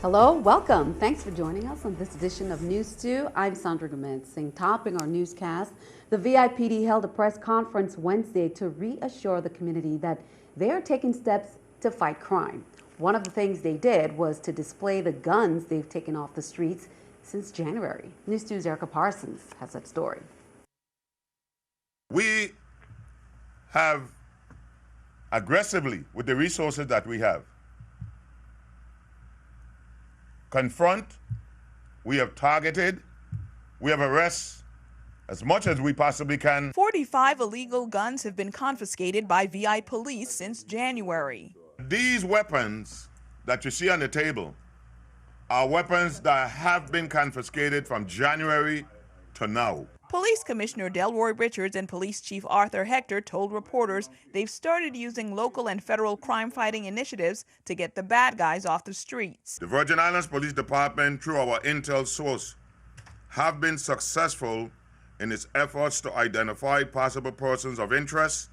Hello, welcome. Thanks for joining us on this edition of NEWS2. I'm Sandra Gomez. Topping our newscast, the VIPD held a press conference Wednesday to reassure the community that they are taking steps to fight crime. One of the things they did was to display the guns they've taken off the streets since January. NEWS2's Erica Parsons has that story. We have aggressively, with the resources that we have, we have targeted, we have arrested as much as we possibly can. 45 illegal guns have been confiscated by VI police since January. These weapons that you see on the table are weapons that have been confiscated from January to now. Police Commissioner Delroy Richards and Police Chief Arthur Hector told reporters they've started using local and federal crime-fighting initiatives to get the bad guys off the streets. The Virgin Islands Police Department, through our intel source, have been successful in its efforts to identify possible persons of interest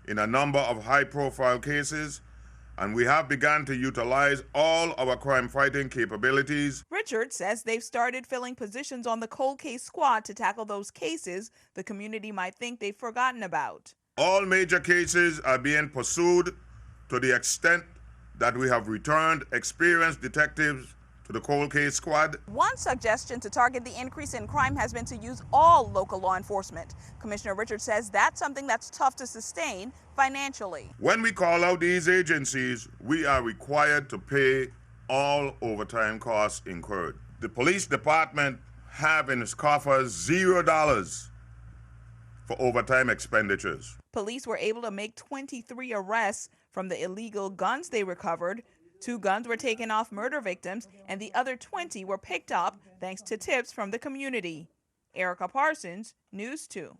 in a number of high-profile cases, and we have begun to utilize all our crime-fighting capabilities. Richard says they've started filling positions on the cold case squad to tackle those cases the community might think they've forgotten about. All major cases are being pursued to the extent that we have returned experienced detectives to the cold case squad. One suggestion to target the increase in crime has been to use all local law enforcement. Commissioner Richards says that's something that's tough to sustain financially. When we call out these agencies, we are required to pay all overtime costs incurred. The police department have in its coffers $0 for overtime expenditures. Police were able to make 23 arrests from the illegal guns they recovered. 2 guns were taken off murder victims, and the other 20 were picked up thanks to tips from the community. Erica Parsons, NEWS2.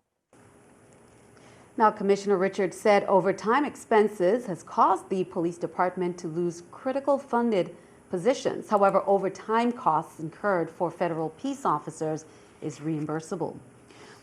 Now, Commissioner Richards said overtime expenses has caused the police department to lose critical funded positions. However, overtime costs incurred for federal peace officers is reimbursable.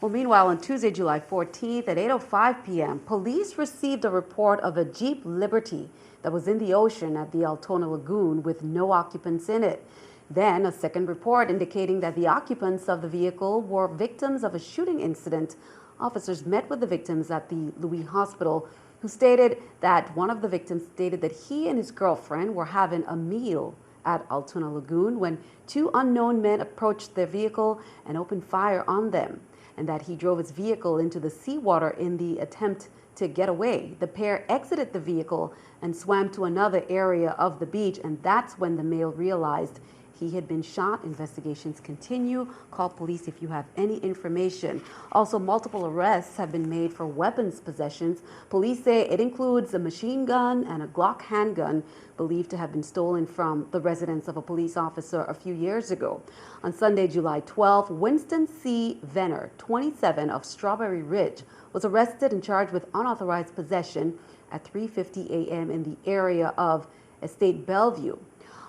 Well, meanwhile, on Tuesday, July 14th at 8:05 p.m., police received a report of a Jeep Liberty that was in the ocean at the Altona Lagoon with no occupants in it. Then a second report indicating that the occupants of the vehicle were victims of a shooting incident. Officers met with the victims at the Louis Hospital, who stated that one of the victims stated that he and his girlfriend were having a meal at Altona Lagoon when 2 unknown men approached their vehicle and opened fire on them, and that he drove his vehicle into the seawater in the attempt to get away. The pair exited the vehicle and swam to another area of the beach, and that's when the male realized he had been shot. Investigations continue. Call police if you have any information. Also, multiple arrests have been made for weapons possessions. Police say it includes a machine gun and a Glock handgun believed to have been stolen from the residence of a police officer a few years ago. On Sunday, July 12th, Winston C. Venner, 27, of Strawberry Ridge, was arrested and charged with unauthorized possession at 3:50 a.m. in the area of Estate Bellevue.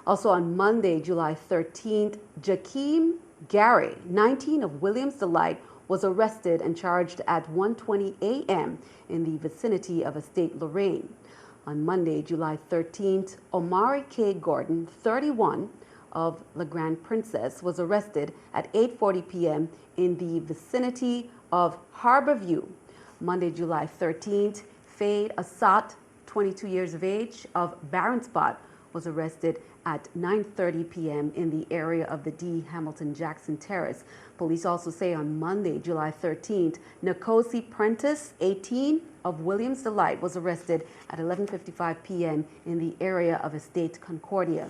Also on Monday, July 13th, Jakeem Gary, 19, of Williams Delight, was arrested and charged at 1:20 a.m. in the vicinity of Estate Lorraine. On Monday, July 13th, Omari K. Gordon, 31, of La Grande Princess, was arrested at 8:40 p.m. in the vicinity of Harborview. Monday, July 13th, Fade Assat, 22 years of age, of Barron Spot, was arrested at 9:30 p.m. in the area of the D. Hamilton Jackson Terrace. Police also say on Monday, July 13th, Nkosi Prentice, 18, of Williams Delight, was arrested at 11:55 p.m. in the area of Estate Concordia.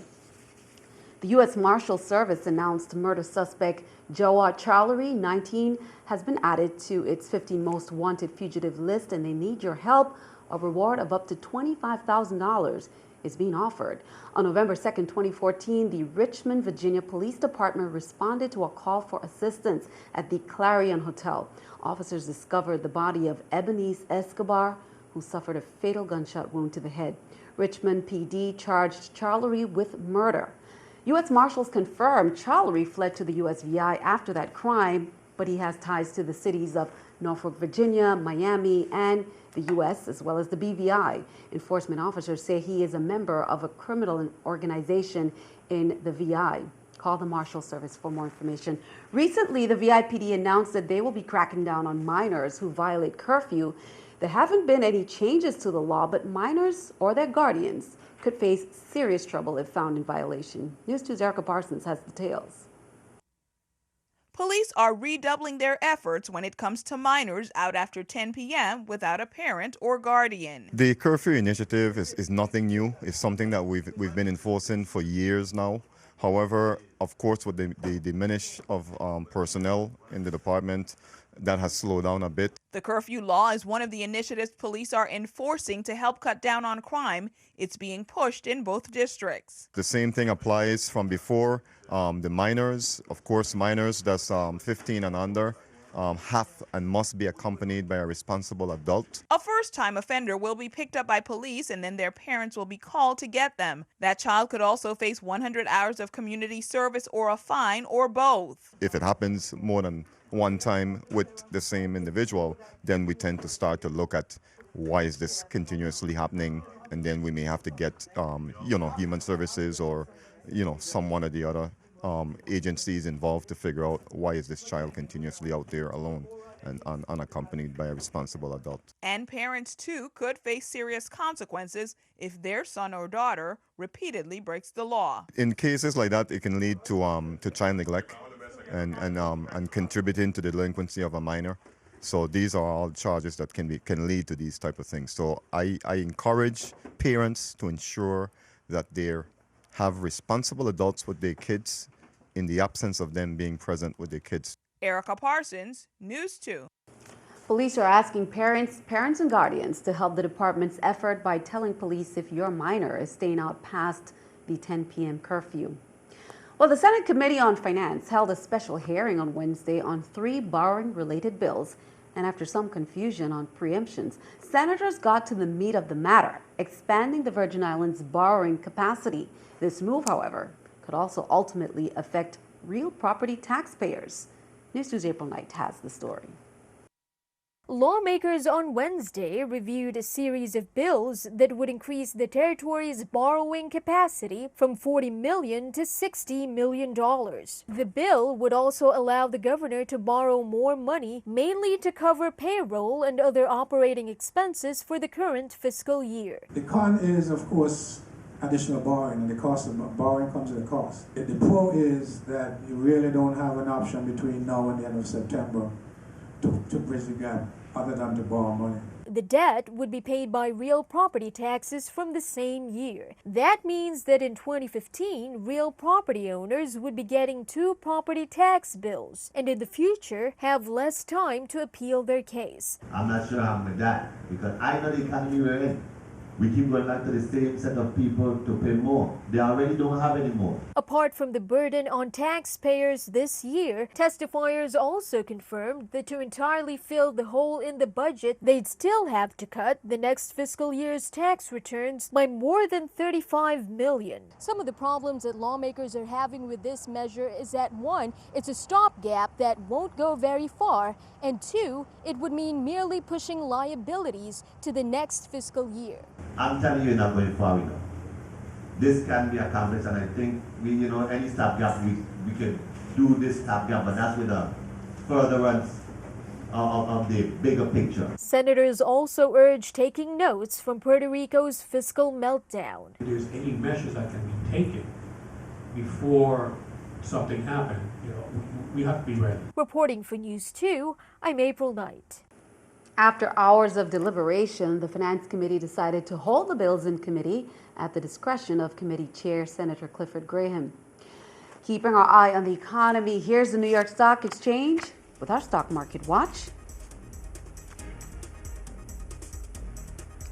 The U.S. Marshal Service announced murder suspect Jawad Charlery, 19, has been added to its 15 most wanted fugitive list, and they need your help. A reward of up to $25,000 is being offered. On November 2nd, 2014, the Richmond, Virginia Police Department responded to a call for assistance at the Clarion Hotel. Officers discovered the body of Ebonice Escobar, who suffered a fatal gunshot wound to the head. Richmond PD charged Charlery with murder. U.S. Marshals confirmed Charlery fled to the USVI after that crime. but he has ties to the cities of Norfolk, Virginia, Miami, and the U.S., as well as the BVI. Enforcement officers say he is a member of a criminal organization in the VI. Call the Marshal Service for more information. Recently, the VIPD announced that they will be cracking down on minors who violate curfew. There haven't been any changes to the law, but minors or their guardians could face serious trouble if found in violation. News 2's Erica Parsons has details. Police are redoubling their efforts when it comes to minors out after 10 p.m. without a parent or guardian. The curfew initiative is nothing new. It's something that we've been enforcing for years now. However, of course, with the diminish of personnel in the department, that has slowed down a bit. The curfew law is one of the initiatives police are enforcing to help cut down on crime. It's being pushed in both districts. The same thing applies from before. The minors, of course, minors that's 15 and under, have and must be accompanied by a responsible adult. A first-time offender will be picked up by police and then their parents will be called to get them. That child could also face 100 hours of community service or a fine or both. If it happens more than one time with the same individual, then we tend to start to look at why is this continuously happening, and then we may have to get human services or some one or the other agencies involved to figure out why is this child continuously out there alone and unaccompanied by a responsible adult. And parents too could face serious consequences if their son or daughter repeatedly breaks the law. In cases like that, it can lead to child neglect and contributing to the delinquency of a minor. So these are all charges that can lead to these type of things. So I encourage parents to ensure that they have responsible adults with their kids in the absence of them being present with their kids. Erica Parsons, News 2. Police are asking parents and guardians to help the department's effort by telling police if your minor is staying out past the 10 p.m. curfew. Well, the Senate Committee on Finance held a special hearing on Wednesday on 3 borrowing-related bills. And after some confusion on preemptions, senators got to the meat of the matter, expanding the Virgin Islands' borrowing capacity. This move, however, could also ultimately affect real property taxpayers. News 2's April Knight has the story. Lawmakers on Wednesday reviewed a series of bills that would increase the territory's borrowing capacity from $40 million to $60 million. The bill would also allow the governor to borrow more money, mainly to cover payroll and other operating expenses for the current fiscal year. The con is, of course, additional borrowing, and the cost of borrowing comes at a cost. The pro is that you really don't have an option between now and the end of September to bridge the gap, other than to borrow money. The debt would be paid by real property taxes from the same year. That means that in 2015, real property owners would be getting 2 property tax bills, and in the future have less time to appeal their case. I'm not sure I'm with that, because I know the economy we're in. We keep going back to the same set of people to pay more. They already don't have any more. Apart from the burden on taxpayers this year, testifiers also confirmed that to entirely fill the hole in the budget, they'd still have to cut the next fiscal year's tax returns by more than $35 million. Some of the problems that lawmakers are having with this measure is that 1, it's a stopgap that won't go very far, and 2, it would mean merely pushing liabilities to the next fiscal year. I'm telling you, not going far enough. This can be accomplished, and I think any stopgap, we could do this stopgap, but that's with a furtherance of the bigger picture. Senators also urged taking notes from Puerto Rico's fiscal meltdown. If there's any measures that can be taken before something happens, we have to be ready. Reporting for News 2, I'm April Knight. After hours of deliberation, the Finance Committee decided to hold the bills in committee at the discretion of Committee Chair Senator Clifford Graham. Keeping our eye on the economy, here's the New York Stock Exchange with our stock market watch.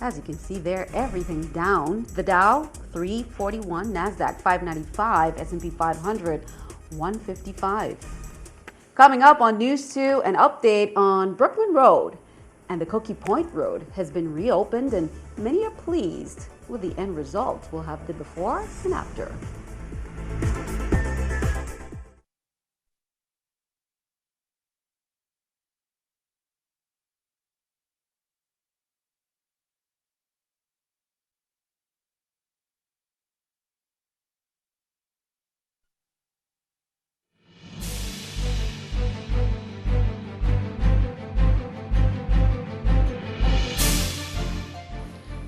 As you can see there, everything's down. The Dow, 341, NASDAQ, 595, S&P 500, 155. Coming up on News 2, an update on Brookman Road. And the Cokey Point Road has been reopened, and many are pleased with the end result. We'll have the before and after.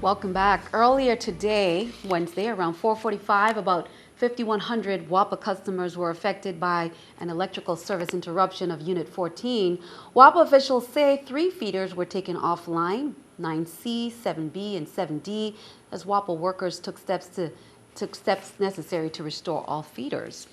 Welcome back. Earlier today, Wednesday, around 4:45, about 5,100 WAPA customers were affected by an electrical service interruption of Unit 14. WAPA officials say 3 feeders were taken offline, 9C, 7B, and 7D, as WAPA workers took steps necessary to restore all feeders.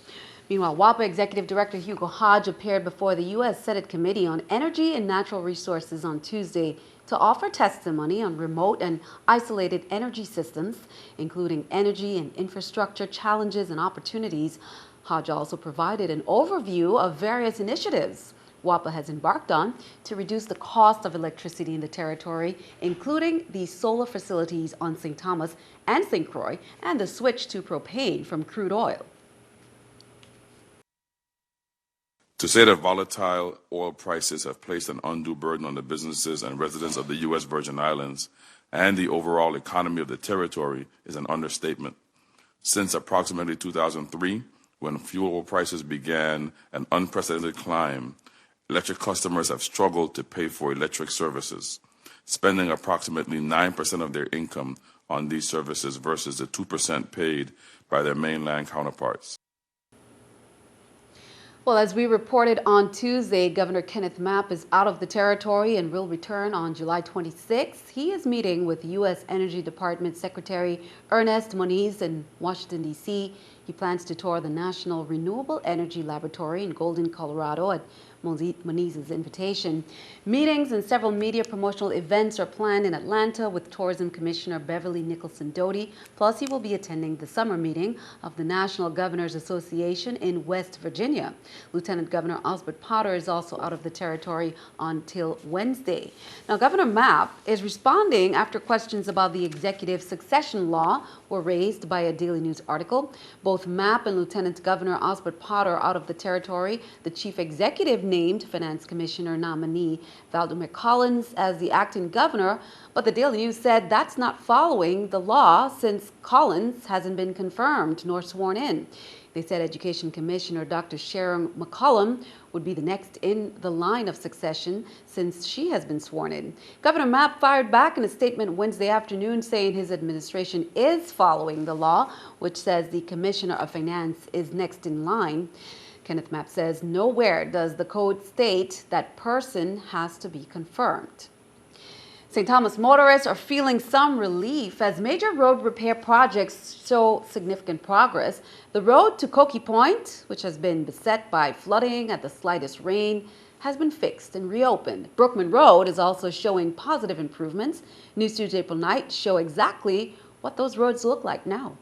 Meanwhile, WAPA Executive Director Hugo Hodge appeared before the U.S. Senate Committee on Energy and Natural Resources on Tuesday to offer testimony on remote and isolated energy systems, including energy and infrastructure challenges and opportunities. Hodge also provided an overview of various initiatives WAPA has embarked on to reduce the cost of electricity in the territory, including the solar facilities on St. Thomas and St. Croix, and the switch to propane from crude oil. To say that volatile oil prices have placed an undue burden on the businesses and residents of the U.S. Virgin Islands and the overall economy of the territory is an understatement. Since approximately 2003, when fuel prices began an unprecedented climb, electric customers have struggled to pay for electric services, spending approximately 9% of their income on these services versus the 2% paid by their mainland counterparts. Well, as we reported on Tuesday, Governor Kenneth Mapp is out of the territory and will return on July 26th. He is meeting with U.S. Energy Department Secretary Ernest Moniz in Washington, D.C. He plans to tour the National Renewable Energy Laboratory in Golden, Colorado at Moniz's invitation. Meetings and several media promotional events are planned in Atlanta with Tourism Commissioner Beverly Nicholson Doty. Plus, he will be attending the summer meeting of the National Governors Association in West Virginia. Lieutenant Governor Osbert Potter is also out of the territory until Wednesday. Now, Governor Mapp is responding after questions about the executive succession law were raised by a Daily News article. Both Mapp and Lieutenant Governor Osbert Potter are out of the territory. The chief executive named Finance Commissioner nominee Valdemar Collins as the acting governor, but the Daily News said that's not following the law since Collins hasn't been confirmed nor sworn in. They said Education Commissioner Dr. Sharon McCollum would be the next in the line of succession since she has been sworn in. Governor Mapp fired back in a statement Wednesday afternoon saying his administration is following the law, which says the Commissioner of Finance is next in line. Kenneth Mapp says nowhere does the code state that person has to be confirmed. St. Thomas motorists are feeling some relief as major road repair projects show significant progress. The road to Cokie Point, which has been beset by flooding at the slightest rain, has been fixed and reopened. Brookman Road is also showing positive improvements. NEWS2's April Knight show exactly what those roads look like now.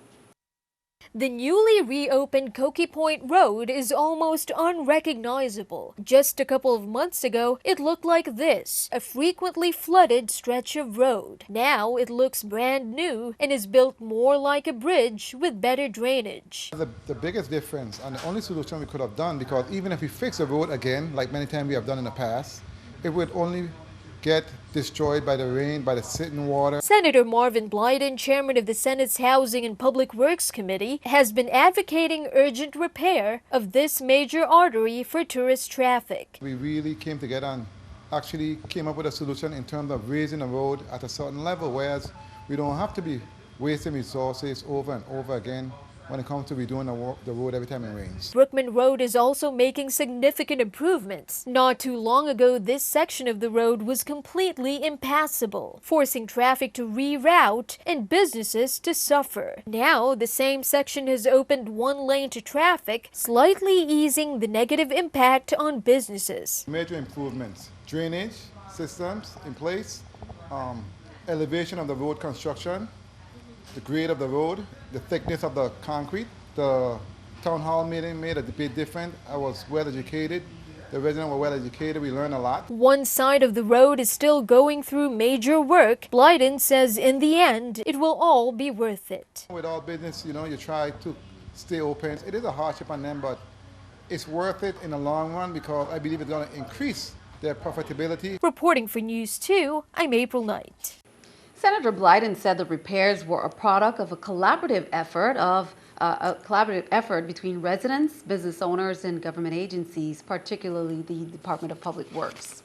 The newly reopened Cokie Point Road is almost unrecognizable. Just a couple of months ago, it looked like this, a frequently flooded stretch of road. Now it looks brand new and is built more like a bridge with better drainage. The biggest difference and the only solution we could have done, because even if we fix the road again, like many times we have done in the past, it would only get destroyed by the rain, by the sitting water. Senator Marvin Blyden, chairman of the Senate's Housing and Public Works Committee, has been advocating urgent repair of this major artery for tourist traffic. We really came together and actually came up with a solution in terms of raising the road at a certain level, whereas we don't have to be wasting resources over and over again when it comes to redoing the road every time it rains. Brookman Road is also making significant improvements. Not too long ago, this section of the road was completely impassable, forcing traffic to reroute and businesses to suffer. Now, the same section has opened one lane to traffic, slightly easing the negative impact on businesses. Major improvements: drainage systems in place, elevation of the road construction, the grade of the road, the thickness of the concrete. The town hall meeting made a big difference. I was well educated. The residents were well educated. We learned a lot. One side of the road is still going through major work. Blyden says in the end, it will all be worth it. With all business, you try to stay open. It is a hardship on them, but it's worth it in the long run because I believe it's going to increase their profitability. Reporting for News 2, I'm April Knight. Senator Blyden said the repairs were a product of a collaborative effort between residents, business owners, and government agencies, particularly the Department of Public Works.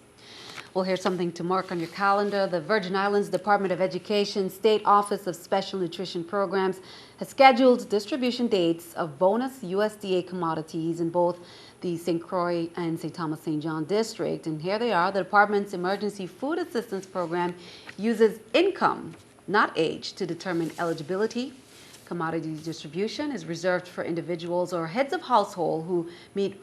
Well, here's something to mark on your calendar. The Virgin Islands Department of Education State Office of Special Nutrition Programs has scheduled distribution dates of bonus USDA commodities in both the St. Croix and St. Thomas St. John district. And here they are. The department's Emergency Food Assistance Program uses income, not age, to determine eligibility. Commodity distribution is reserved for individuals or heads of household who meet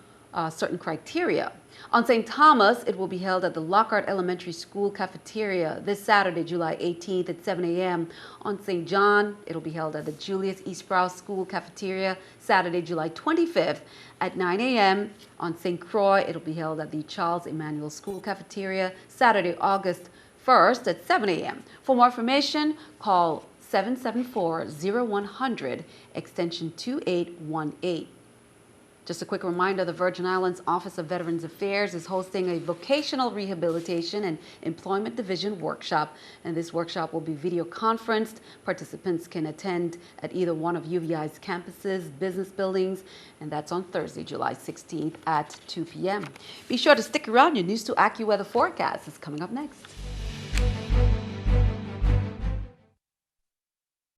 certain criteria. On St. Thomas, it will be held at the Lockhart Elementary School cafeteria this Saturday, July 18th at 7 a.m. On St. John, it will be held at the Julius E. Sprouse School cafeteria Saturday, July 25th at 9 a.m. On St. Croix, it will be held at the Charles Emmanuel School cafeteria Saturday, August 1st at 7 a.m. For more information, call 774-0100, extension 2818. Just a quick reminder, the Virgin Islands Office of Veterans Affairs is hosting a vocational rehabilitation and employment division workshop, and this workshop will be video conferenced. Participants can attend at either one of UVI's campuses, business buildings, and that's on Thursday, July 16th at 2 p.m. Be sure to stick around. Your News 2 AccuWeather forecast is coming up next.